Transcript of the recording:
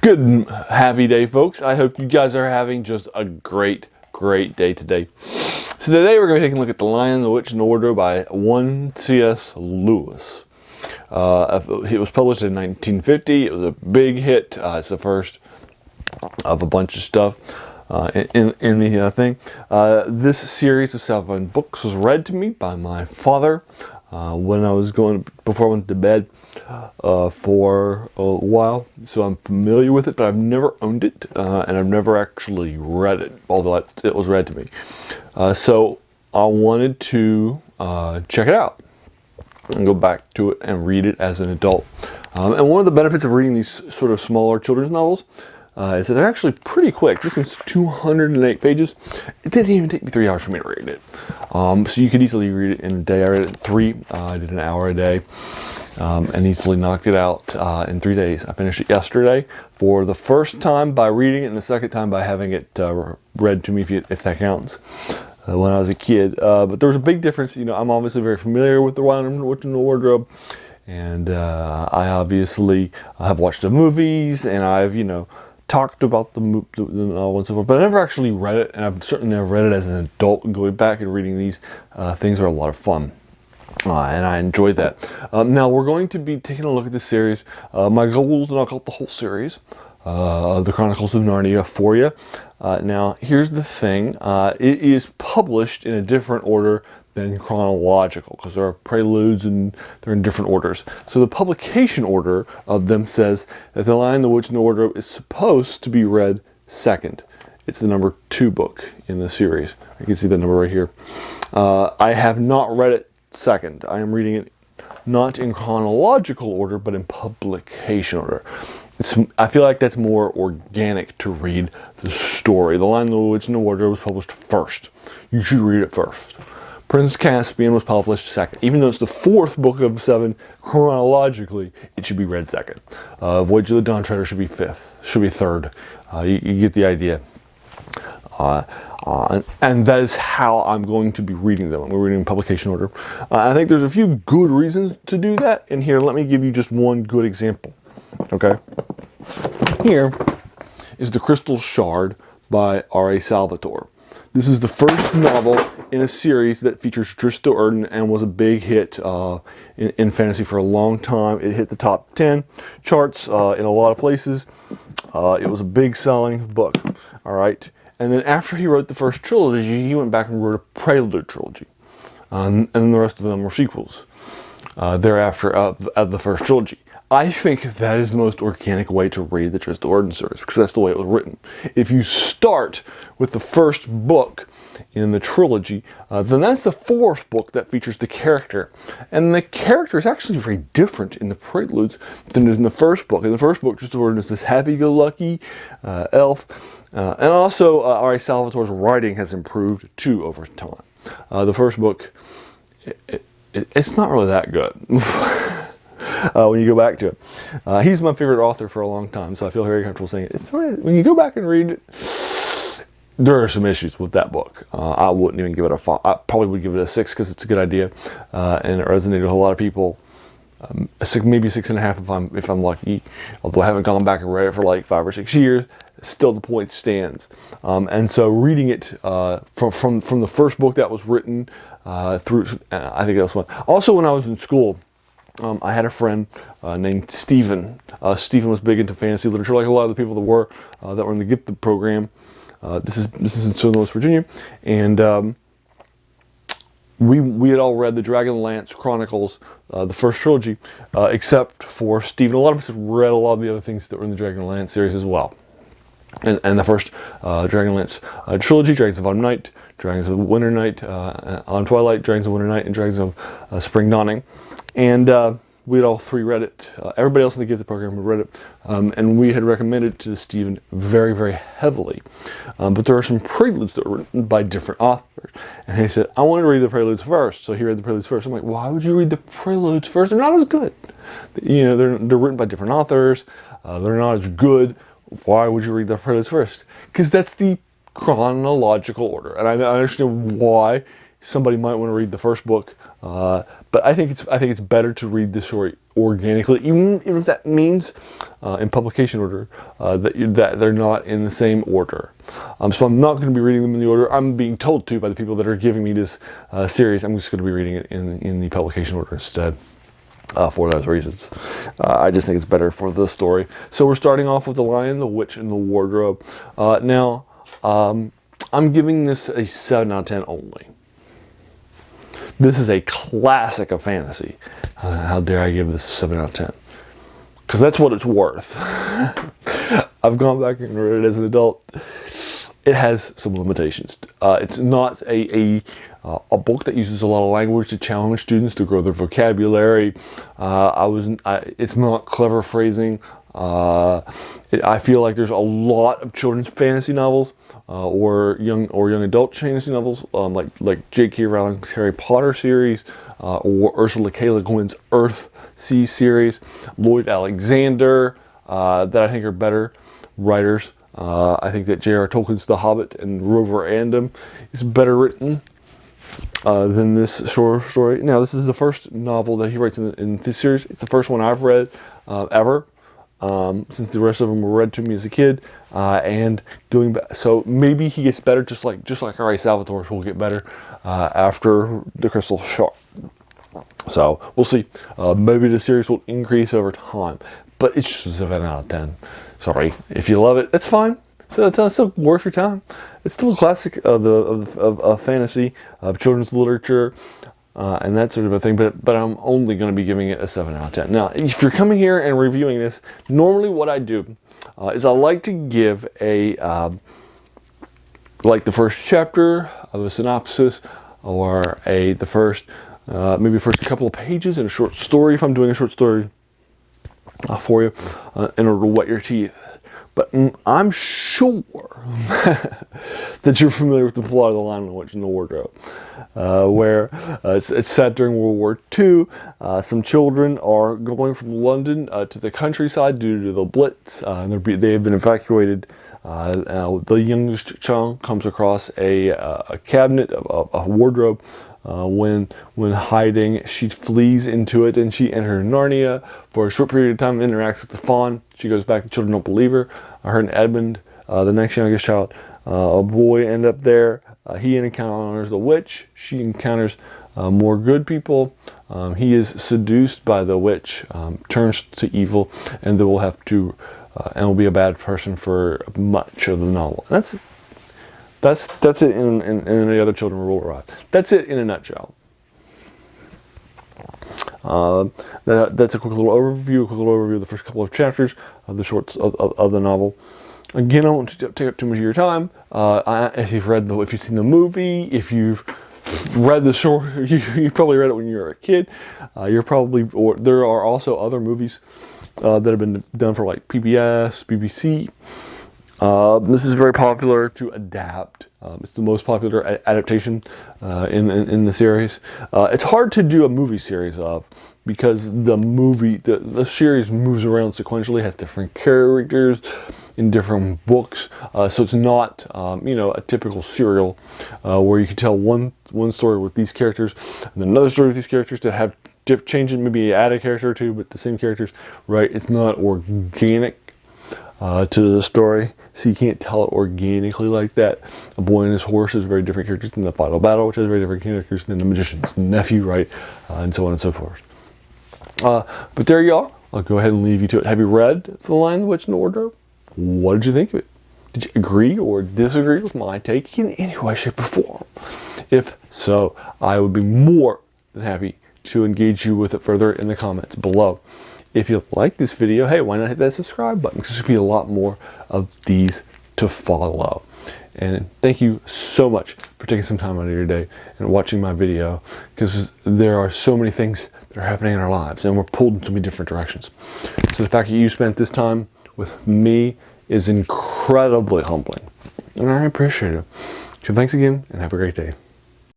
Good happy day, folks. I hope you guys are having just a great day today. So today we're going to be taking a look at The Lion, the Witch, and the Wardrobe by one C.S. Lewis. It was published in 1950. It was a big hit. It's the first of a bunch of stuff in the thing. This series of 7 books was read to me by my father before I went to bed for a while, so I'm familiar with it, but I've never owned it, and I've never actually read it, although it was read to me. So I wanted to check it out and go back to it and read it as an adult. And one of the benefits of reading these sort of smaller children's novels is that they're actually pretty quick. This one's 208 pages. It didn't even take me 3 hours for me to read it. So you could easily read it in a day. I read it in 3. I did an hour a day and easily knocked it out in 3 days. I finished it yesterday for the first time by reading it and the second time by having it read to me, if that counts, when I was a kid. But there was a big difference. You know, I'm obviously very familiar with The Lion, the Witch, and the Wardrobe. And I obviously have watched the movies, and I've, talked about the novel and so forth, but I never actually read it, and I've certainly never read it as an adult. And going back and reading these things are a lot of fun, and I enjoyed that. Now we're going to be taking a look at this series. My goal is to knock out the whole series, the Chronicles of Narnia, for you. Now here's the thing: it is published in a different order than chronological, because there are preludes and they're in different orders. So the publication order of them says that The Lion, the Witch, and the Wardrobe is supposed to be read second. It's the number 2 book in the series. You can see the number right here. I have not read it second. I am reading it not in chronological order, but in publication order. I feel like that's more organic to read the story. The Lion, the Witch, and the Wardrobe was published first. You should read it first. Prince Caspian was published second. Even though it's the 4th book of 7 chronologically, it should be read second. Voyage of the Dawn Treader should be 3rd. You get the idea. And that is how I'm going to be reading them. We're reading in publication order. I think there's a few good reasons to do that. And here, let me give you just one good example. Okay. Here is The Crystal Shard by R.A. Salvatore. This is the first novel in a series that features Tristo Erden and was a big hit in fantasy for a long time. It hit the top 10 charts in a lot of places. It was a big selling book. All right. And then after he wrote the first trilogy, he went back and wrote a prelude trilogy. And the rest of them were sequels thereafter of the first trilogy. I think that is the most organic way to read the Tristo Erden series, because that's the way it was written. If you start with the first book in the trilogy, then that's the 4th book that features the character. And the character is actually very different in the preludes than it is in the first book. In the first book, Tristo Erden is this happy-go-lucky elf. And also, R.A. Salvatore's writing has improved too over time. The first book, it's not really that good. When you go back to it. He's my favorite author for a long time, so I feel very comfortable saying it. When you go back and read it, there are some issues with that book. I wouldn't even give it a 5. I probably would give it a 6 because it's a good idea, and it resonated with a lot of people. Maybe 6.5 if I'm lucky. Although I haven't gone back and read it for like 5 or 6 years, still the point stands. And so reading it from the first book that was written through, I think that was fun. Also, when I was in school, I had a friend named Stephen. Stephen was big into fantasy literature, like a lot of the people that were in the Gifted program. This is in Southern West Virginia, and we had all read the Dragonlance Chronicles, the first trilogy, except for Stephen. A lot of us had read a lot of the other things that were in the Dragonlance series as well. And the first Dragonlance trilogy, Dragons of Autumn Night, Dragons of Winter Night, Autumn Twilight, Dragons of Winter Night, and Dragons of Spring Dawning. And we had all 3 read it. Everybody else in the Gifted program had read it. And we had recommended it to Stephen very, very heavily. But there are some preludes that were written by different authors. And he said, I want to read the preludes first. So he read the preludes first. I'm like, why would you read the preludes first? They're not as good. They're written by different authors. They're not as good. Why would you read the preludes first? Because that's the chronological order. And I understand why somebody might want to read the first book, but I think it's better to read the story organically, even if that means in publication order, that they're not in the same order. So I'm not going to be reading them in the order I'm being told to by the people that are giving me this series. I'm just going to be reading it in the publication order instead. For those reasons. I just think it's better for the story. So we're starting off with The Lion, the Witch, and the Wardrobe. Now, I'm giving this a 7 out of 10 only. This is a classic of fantasy. How dare I give this a 7 out of 10? Because that's what it's worth. I've gone back and read it as an adult. It has some limitations. It's not a book that uses a lot of language to challenge students to grow their vocabulary. It's not clever phrasing. I feel like there's a lot of children's fantasy novels or young adult fantasy novels, like J.K. Rowling's Harry Potter series, or Ursula K. Le Guin's Earthsea series, Lloyd Alexander, that I think are better writers. I think that J.R. Tolkien's The Hobbit and Rover Andom is better written than this short story. Now, this is the first novel that he writes in this series. It's the first one I've read ever, since the rest of them were read to me as a kid. And going back, so maybe he gets better, just like R.A. Salvatore's will get better after The Crystal Shard. So we'll see. Maybe the series will increase over time, but it's just a 7 out of 10. Sorry, if you love it, that's fine. So it's still worth your time. It's still a classic of fantasy, of children's literature, and that sort of a thing. But I'm only going to be giving it a 7 out of 10. Now, if you're coming here and reviewing this, normally what I do is I like to give like the first chapter of a synopsis, or maybe the first couple of pages in a short story if I'm doing a short story for you, in order to wet your teeth. But I'm sure that you're familiar with the plot of The Lion, the Witch, and the Wardrobe, where it's set during World War II. Some children are going from London to the countryside due to the Blitz, and they have been evacuated. The youngest child comes across a cabinet, a wardrobe. When hiding, she flees into it, and she enters Narnia for a short period of time, interacts with the fawn. She goes back, the children don't believe her. Her and Edmund, the next youngest child, a boy, end up there. He encounters the witch. She encounters more good people. He is seduced by the witch, turns to evil, and they will have to, and will be a bad person for much of the novel. And that's it in the other children will arrive. That's it in a nutshell. That's a quick little overview of the first couple of chapters of the shorts of the novel. Again, I won't take up too much of your time. If you've seen the movie, if you've read the short, you probably read it when you were a kid. There are also other movies that have been done for like PBS, BBC. This is very popular to adapt. It's the most popular adaptation in the series. It's hard to do a movie series of, because the series moves around sequentially, has different characters in different books. So it's not a typical serial where you can tell one story with these characters and another story with these characters that have changing, maybe add a character or two, but the same characters, right? It's not organic to the story, so you can't tell it organically like that. A Boy and His Horse is very different characters than The Final Battle, which has very different characters than The Magician's Nephew, right? And so on and so forth. But there you are. I'll go ahead and leave you to it. Have you read The Lion, the Witch, and the Wardrobe? What did you think of it? Did you agree or disagree with my take in any way, shape, or form? If so, I would be more than happy to engage you with it further in the comments below. If you like this video, hey, why not hit that subscribe button? Because there's going to be a lot more of these to follow. And thank you so much for taking some time out of your day and watching my video, because there are so many things that are happening in our lives and we're pulled in so many different directions. So the fact that you spent this time with me is incredibly humbling, and I appreciate it. So thanks again, and have a great day.